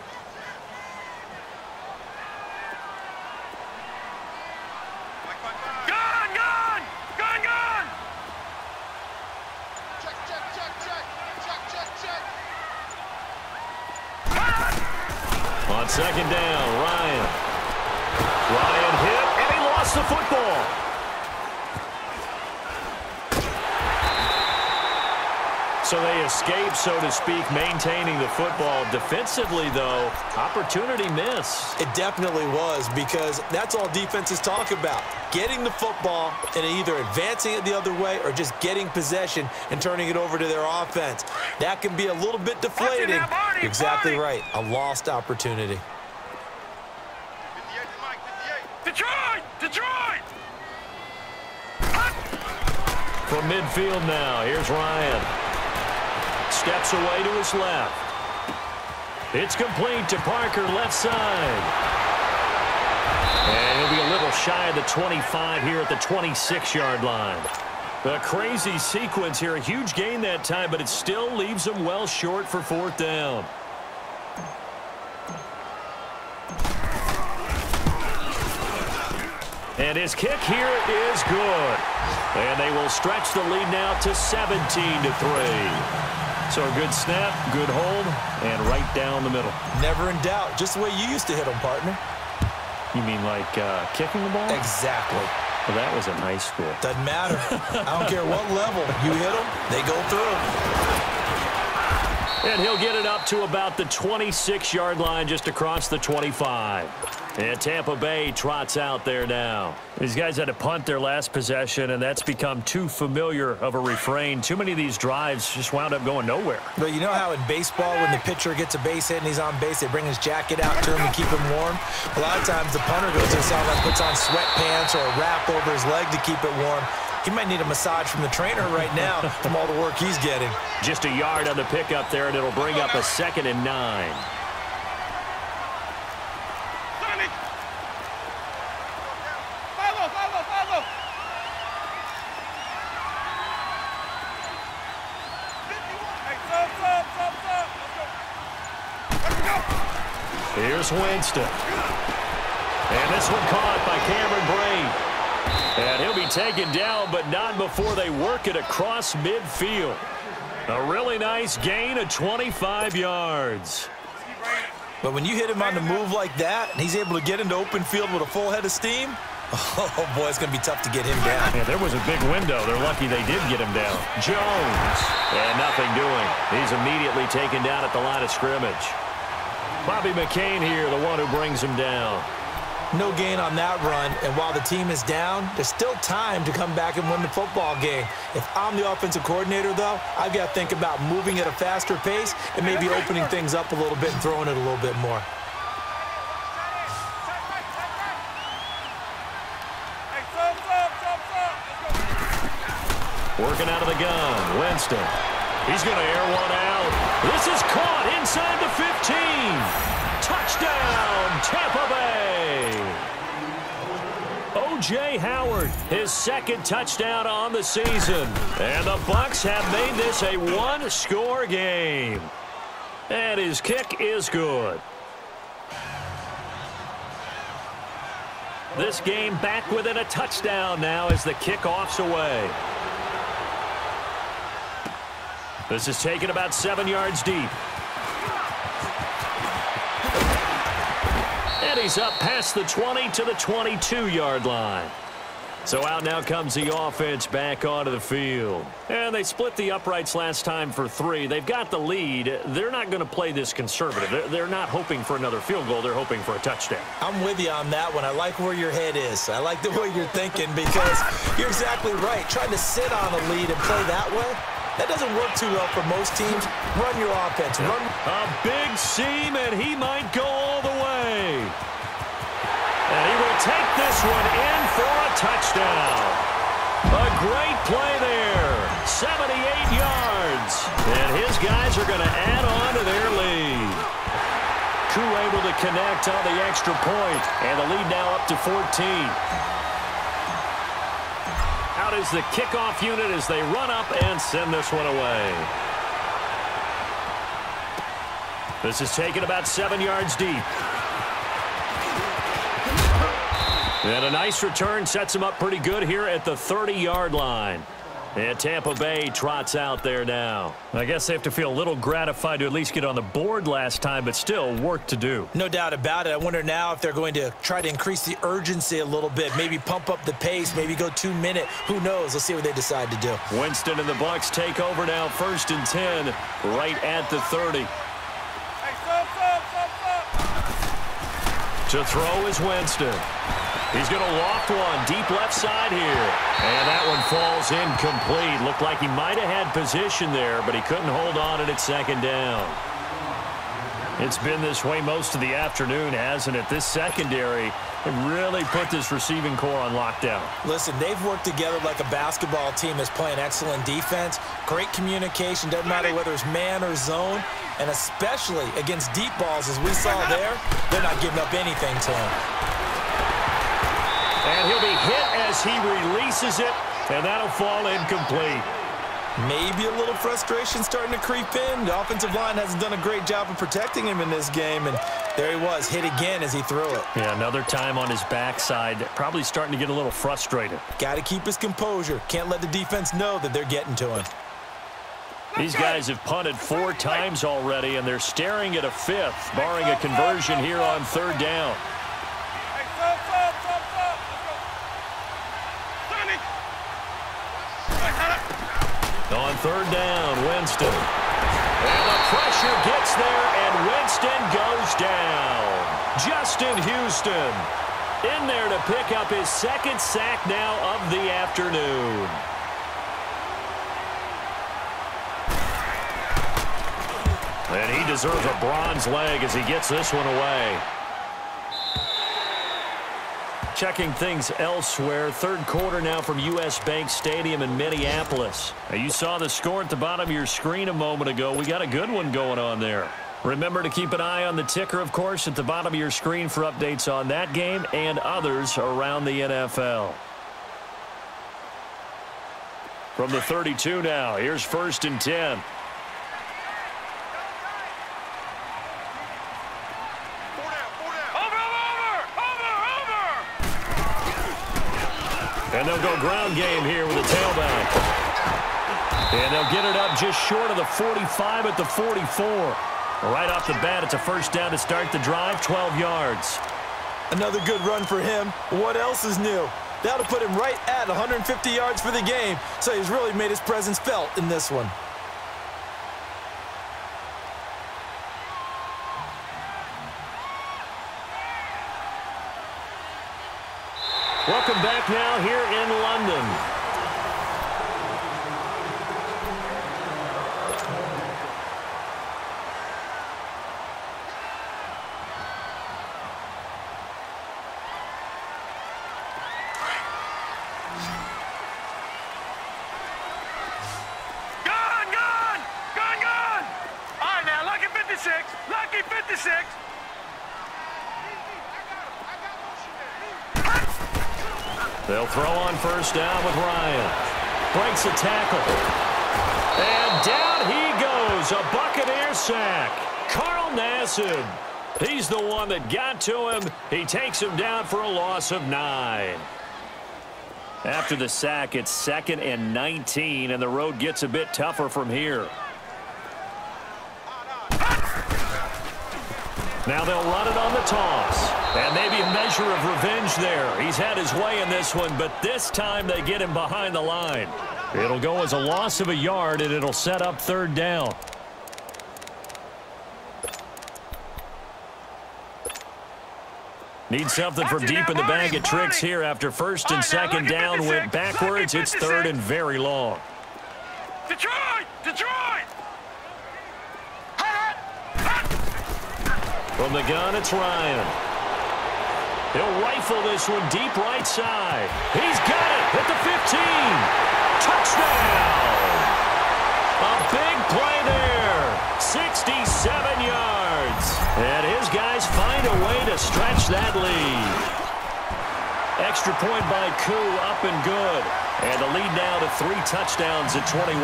[SPEAKER 5] Gone! Gone! Gone! Gone!
[SPEAKER 6] Check, check, check, check. Check, check, check.
[SPEAKER 3] On second down, Ryan. Ryan hit, and he lost the football. So they escape, so to speak, maintaining the football. Defensively, though, opportunity miss.
[SPEAKER 4] It definitely was, because that's all defenses talk about. Getting the football and either advancing it the other way or just getting possession and turning it over to their offense. That can be a little bit deflating.
[SPEAKER 5] Now, Barney,
[SPEAKER 4] Exactly
[SPEAKER 5] Barney.
[SPEAKER 4] right. A lost opportunity.
[SPEAKER 6] 58, Mike, 58.
[SPEAKER 5] Detroit! Detroit!
[SPEAKER 3] From midfield now, here's Ryan. Steps away to his left. It's complete to Parker, left side. And he'll be a little shy of the 25 here at the 26-yard line. A crazy sequence here. A huge gain that time, but it still leaves him well short for fourth down. And his kick here is good. And they will stretch the lead now to 17-3. So a good snap, good hold, and right down the middle.
[SPEAKER 4] Never in doubt. Just the way you used to hit them, partner.
[SPEAKER 3] You mean like kicking the ball?
[SPEAKER 4] Exactly.
[SPEAKER 3] Well, that was in high school.
[SPEAKER 4] Doesn't matter. I don't care what level. You hit them, they go through.
[SPEAKER 3] And he'll get it up to about the 26-yard line just across the 25. And Tampa Bay trots out there now. These guys had to punt their last possession, and that's become too familiar of a refrain. Too many of these drives just wound up going nowhere.
[SPEAKER 4] But you know how in baseball, when the pitcher gets a base hit and he's on base, they bring his jacket out to him to keep him warm? A lot of times the punter goes to the sideline, puts on sweatpants or a wrap over his leg to keep it warm. He might need a massage from the trainer right now from all the work he's getting.
[SPEAKER 3] Just a yard on the pickup there, and it'll bring up a 2nd and 9. Here's Winston. And this one caught by Cameron Brate. And he'll be taken down, but not before they work it across midfield. A really nice gain of 25 yards.
[SPEAKER 4] But when you hit him on the move like that, and he's able to get into open field with a full head of steam, oh, boy, it's going to be tough to get him down.
[SPEAKER 3] Yeah, there was a big window. They're lucky they did get him down. Jones. And nothing doing. He's immediately taken down at the line of scrimmage. Bobby McCain here, the one who brings him down.
[SPEAKER 4] No gain on that run, and while the team is down, there's still time to come back and win the football game. If I'm the offensive coordinator, though, I've got to think about moving at a faster pace and maybe opening things up a little bit and throwing it a little bit more.
[SPEAKER 3] Working out of the gun, Winston. He's going to air one out. This is caught inside the 15. Touchdown, Tampa Bay. O.J. Howard, his 2nd touchdown on the season. And the Bucs have made this a one-score game. And his kick is good. This game back within a touchdown now as the kickoff's away. This is taken about 7 yards deep. And he's up past the 20 to the 22-yard line. So out now comes the offense back onto the field. And they split the uprights last time for 3. They've got the lead. They're not going to play this conservative. They're not hoping for another field goal. They're hoping for a touchdown.
[SPEAKER 4] I'm with you on that one. I like where your head is. I like the way you're thinking because you're exactly right. Trying to sit on a lead and play that way, that doesn't work too well for most teams. Run your offense. Run.
[SPEAKER 3] A big seam, and he might go all the way. And he will take this one in for a touchdown. A great play there. 78 yards. And his guys are going to add on to their lead. Koo able to connect on the extra point. And the lead now up to 14. Out is the kickoff unit as they run up and send this one away. This is taken about 7 yards deep. And a nice return sets him up pretty good here at the 30-yard line. And Tampa Bay trots out there now. I guess they have to feel a little gratified to at least get on the board last time, but still work to do.
[SPEAKER 4] No doubt about it. I wonder now if they're going to try to increase the urgency a little bit, maybe pump up the pace, maybe go 2-minute. Who knows? Let's see what they decide to do.
[SPEAKER 3] Winston and the Bucs take over now, 1st and 10, right at the 30. To throw is Winston. He's going to loft one deep left side here. And that one falls incomplete. Looked like he might have had position there, but he couldn't hold on at 2nd down. It's been this way most of the afternoon, hasn't it? This secondary really put this receiving core on lockdown.
[SPEAKER 4] Listen, they've worked together like a basketball team that's playing excellent defense. Great communication. Doesn't matter whether it's man or zone. And especially against deep balls, as we saw there, they're not giving up anything to him.
[SPEAKER 3] And he'll be hit as he releases it, and that'll fall incomplete.
[SPEAKER 4] Maybe a little frustration starting to creep in. The offensive line hasn't done a great job of protecting him in this game, and there he was, hit again as he threw it.
[SPEAKER 3] Yeah, another time on his backside, probably starting to get a little frustrated.
[SPEAKER 4] Got to keep his composure. Can't let the defense know that they're getting to him.
[SPEAKER 3] These guys have punted 4 times already, and they're staring at a 5th, barring a conversion here on 3rd down. On 3rd down, Winston. And the pressure gets there, and Winston goes down. Justin Houston in there to pick up his 2nd sack now of the afternoon. And he deserves a bronze leg as he gets this one away. Checking things elsewhere. 3rd quarter now from U.S. Bank Stadium in Minneapolis. Now, you saw the score at the bottom of your screen a moment ago. We got a good one going on there. Remember to keep an eye on the ticker, of course, at the bottom of your screen for updates on that game and others around the NFL. From the 32 now, here's 1st and 10. And they'll go ground game here with a tailback. And they'll get it up just short of the 45 at the 44. Right off the bat, it's a 1st down to start the drive, 12 yards.
[SPEAKER 4] Another good run for him. What else is new? That'll put him right at 150 yards for the game. So he's really made his presence felt in this one.
[SPEAKER 3] Welcome back now here in London.
[SPEAKER 5] All right, now, lucky 56. Lucky 56.
[SPEAKER 3] They'll throw on 1st down with Ryan. Breaks a tackle. And down he goes. A Buccaneer sack. Carl Nassib. He's the one that got to him. He takes him down for a loss of 9. After the sack, it's 2nd and 19, and the road gets a bit tougher from here. Now they'll run it on the toss. And maybe a measure of revenge there. He's had his way in this one, but this time they get him behind the line. It'll go as a loss of a yard, and it'll set up 3rd down. Need something from deep in the bag of tricks here after 1st and 2nd down went backwards. It's 3rd and very long.
[SPEAKER 5] Detroit! Detroit!
[SPEAKER 3] From the gun, it's Ryan. He'll rifle this one deep right side. He's got it at the 15. Touchdown. A big play there. 67 yards. And his guys find a way to stretch that lead. Extra point by Koo, up and good. And the lead now to 3 touchdowns at 21.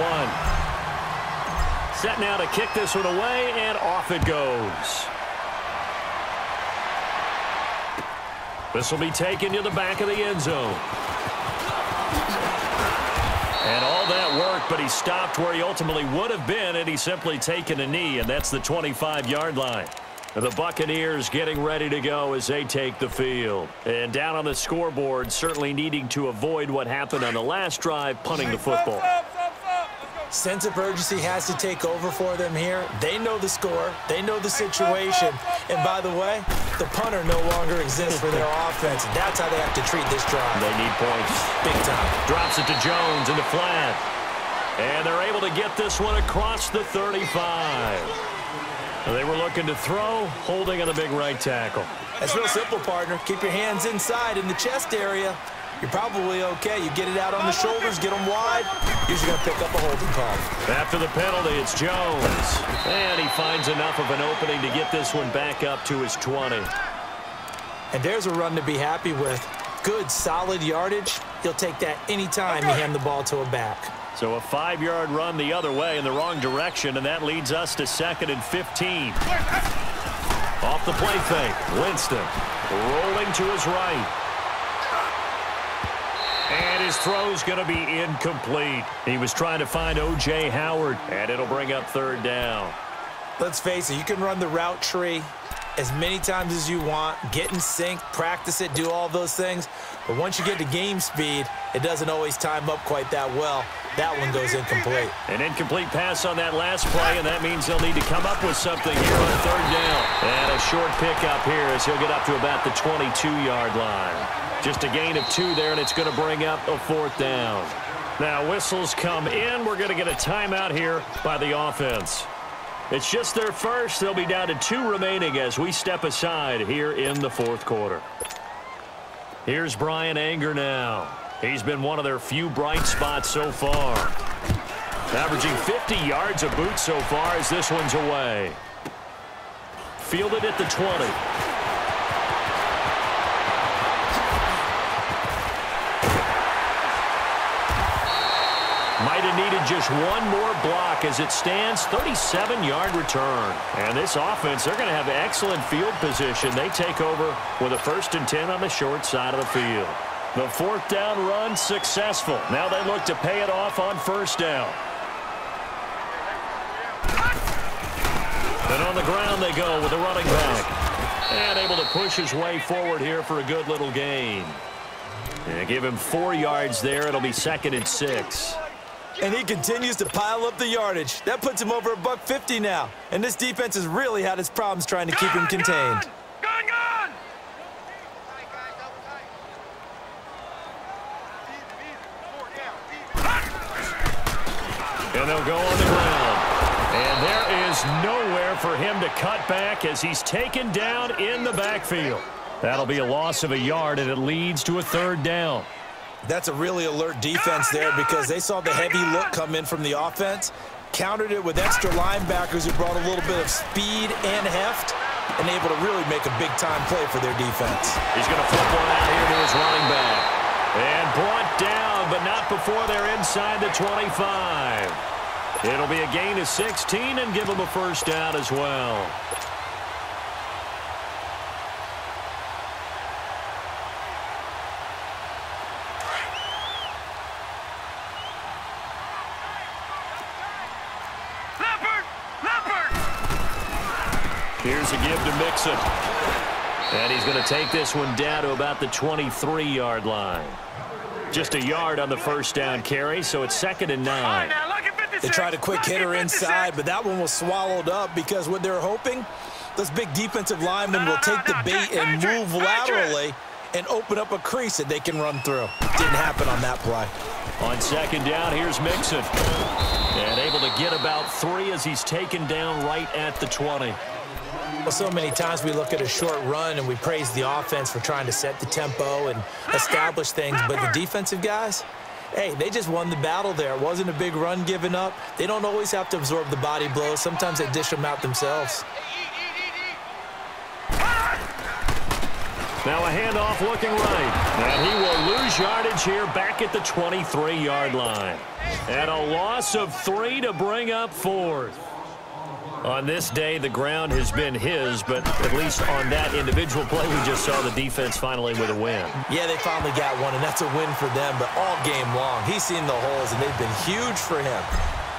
[SPEAKER 3] Set now to kick this one away, and off it goes. This will be taken to the back of the end zone. And all that work, but he stopped where he ultimately would have been had he simply taken a knee, and that's the 25-yard line. The Buccaneers getting ready to go as they take the field. And down on the scoreboard, certainly needing to avoid what happened on the last drive, punting the football.
[SPEAKER 4] Sense of urgency has to take over for them here. They know the score. They know the situation. And by the way, the punter no longer exists for their offense. That's how they have to treat this drive.
[SPEAKER 3] They need points.
[SPEAKER 4] Big time.
[SPEAKER 3] Drops it to Jones in the flat. And they're able to get this one across the 35. They were looking to throw, holding on the big right tackle.
[SPEAKER 4] That's real simple, partner. Keep your hands inside in the chest area. You're probably okay. You get it out on the shoulders, get them wide. Usually going to pick up a holding call.
[SPEAKER 3] After the penalty, it's Jones. And he finds enough of an opening to get this one back up to his 20.
[SPEAKER 4] And there's a run to be happy with. Good, solid yardage. He'll take that anytime you hand the ball to a back.
[SPEAKER 3] So a 5-yard run the other way in the wrong direction, and that leads us to 2nd and 15. Off the play fake, Winston rolling to his right. And his throw's going to be incomplete. He was trying to find O.J. Howard, and it'll bring up 3rd down.
[SPEAKER 4] Let's face it, you can run the route tree as many times as you want, get in sync, practice it, do all those things. But once you get to game speed, it doesn't always time up quite that well. That one goes incomplete.
[SPEAKER 3] An incomplete pass on that last play, and that means they'll need to come up with something here on 3rd down. And a short pickup here as he'll get up to about the 22-yard line. Just a gain of 2 there, and it's going to bring up a 4th down. Now whistles come in. We're going to get a timeout here by the offense. It's just their first. They'll be down to 2 remaining as we step aside here in the 4th quarter. Here's Brian Anger now. He's been one of their few bright spots so far. Averaging 50 yards a boot so far as this one's away. Fielded at the 20. Might have needed just one more block as it stands. 37-yard return. And this offense, they're going to have excellent field position. They take over with a 1st and 10 on the short side of the field. The 4th down run successful. Now they look to pay it off on 1st down. And on the ground they go with the running back. And able to push his way forward here for a good little gain. And give him 4 yards there. It'll be 2nd and 6.
[SPEAKER 4] And he continues to pile up the yardage. That puts him over $150 now. And this defense has really had its problems trying to keep him contained.
[SPEAKER 5] Gone!
[SPEAKER 3] And they'll go on the ground. And there is nowhere for him to cut back as he's taken down in the backfield. That'll be a loss of a yard, and it leads to a 3rd down.
[SPEAKER 4] That's a really alert defense there because they saw the heavy look come in from the offense, countered it with extra linebackers who brought a little bit of speed and heft, and able to really make a big-time play for their defense.
[SPEAKER 3] He's going to flip one out here to his running back. And brought down, but not before they're inside the 25. It'll be a gain of 16 and give them a 1st down as well. Here's a give to Mixon. And he's going to take this one down to about the 23-yard line. Just a yard on the 1st down carry, so it's 2nd and 9.
[SPEAKER 4] They tried a quick hitter inside, but that one was swallowed up because what they're hoping, those big defensive linemen will take the bait and move laterally and open up a crease that they can run through. Didn't happen on that play.
[SPEAKER 3] On second down, here's Mixon. And able to get about 3 as he's taken down right at the 20.
[SPEAKER 4] Well, so many times we look at a short run and we praise the offense for trying to set the tempo and establish things, but the defensive guys, hey, they just won the battle there. It wasn't a big run given up. They don't always have to absorb the body blows. Sometimes they dish them out themselves.
[SPEAKER 3] Now a handoff looking right. And he will lose yardage here back at the 23-yard line. And a loss of 3 to bring up 4th. On this day, the ground has been his, but at least on that individual play, we just saw the defense finally with a win.
[SPEAKER 4] Yeah, they finally got one, and that's a win for them, but all game long, he's seen the holes, and they've been huge for him.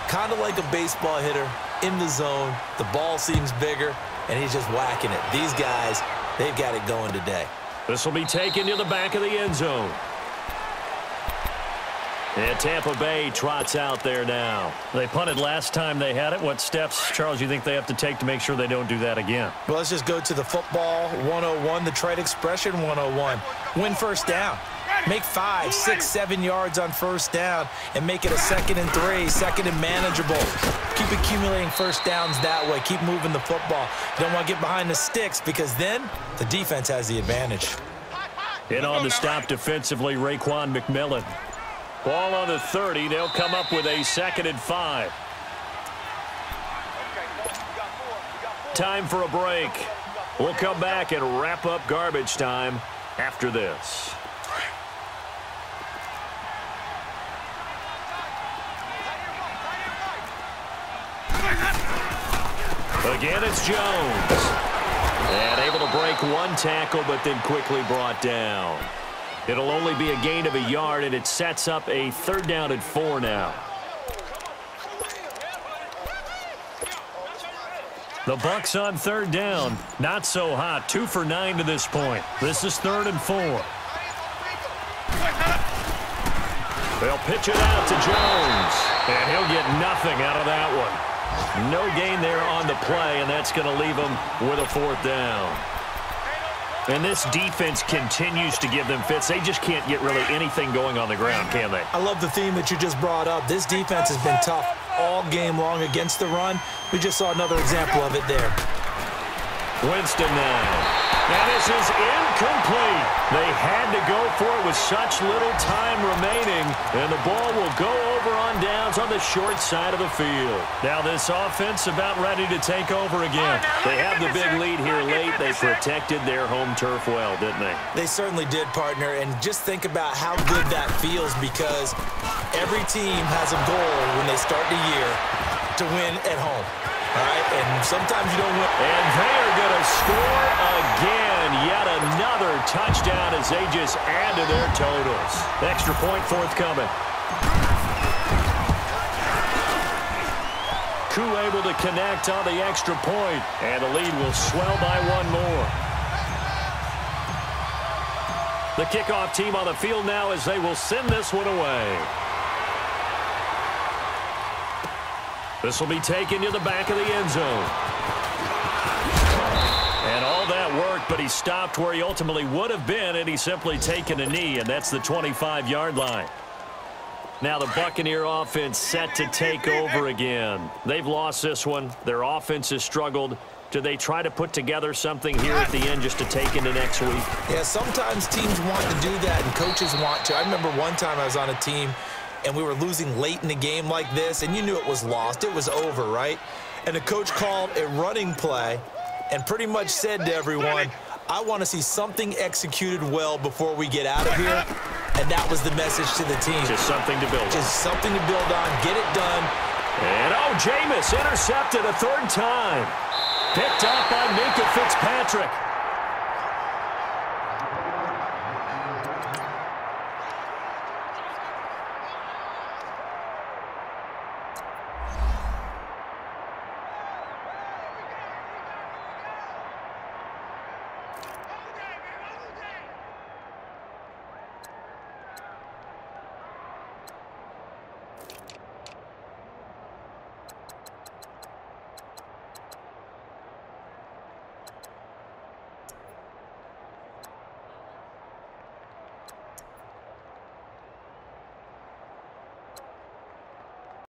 [SPEAKER 4] Kind of like a baseball hitter in the zone. The ball seems bigger, and he's just whacking it. These guys, they've got it going today.
[SPEAKER 3] This will be taken to the back of the end zone. And Tampa Bay trots out there now. They punted last time they had it. What steps, Charles, you think they have to take to make sure they don't do that again?
[SPEAKER 4] Well, let's just go to the football 101, the trade expression 101. Win first down. Make 5, 6, 7 yards on first down and make it a 2nd and 3, 2nd and manageable. Keep accumulating first downs that way. Keep moving the football. You don't want to get behind the sticks because then the defense has the advantage.
[SPEAKER 3] In on the stop defensively, Raekwon McMillan. Ball on the 30. They'll come up with a 2nd and 5. Time for a break. We'll come back and wrap up garbage time after this. Again, it's Jones. And able to break 1 tackle, but then quickly brought down. It'll only be a gain of a yard, and it sets up a 3rd down and 4 now. The Bucs on 3rd down. Not so hot. 2 for 9 to this point. This is 3rd and 4. They'll pitch it out to Jones. And he'll get nothing out of that one. No gain there on the play, and that's going to leave him with a 4th down. And this defense continues to give them fits. They just can't get really anything going on the ground, can they?
[SPEAKER 4] I love the theme that you just brought up. This defense has been tough all game long against the run. We just saw another example of it there.
[SPEAKER 3] Winston now. Now this is incomplete. They had to go for it with such little time remaining, and the ball will go over on downs on the short side of the field. Now this offense about ready to take over again. They have the big lead here late. They protected their home turf well, didn't they?
[SPEAKER 4] They certainly did, partner, and just think about how good that feels because every team has a goal when they start the year to win at home. All right, and sometimes you don't win.
[SPEAKER 3] And they're going to score again. Yet another touchdown as they just add to their totals. Extra point forthcoming. Koo able to connect on the extra point, and the lead will swell by 1 more. The kickoff team on the field now as they will send this one away. This will be taken to the back of the end zone. And all that worked, but he stopped where he ultimately would have been, and he's simply taken a knee, and that's the 25-yard line. Now the Buccaneer offense set to take over again. They've lost this one. Their offense has struggled. Do they try to put together something here at the end just to take into next week?
[SPEAKER 4] Yeah, sometimes teams want to do that, and coaches want to. I remember one time I was on a team, and we were losing late in the game like this, and you knew it was lost. It was over, right? And the coach called a running play and pretty much said to everyone, I want to see something executed well before we get out of here. And that was the message to the team.
[SPEAKER 3] Just something to build on.
[SPEAKER 4] Just something to build on. Get it done.
[SPEAKER 3] And, Jameis intercepted a 3rd time. Picked up by Minkah Fitzpatrick.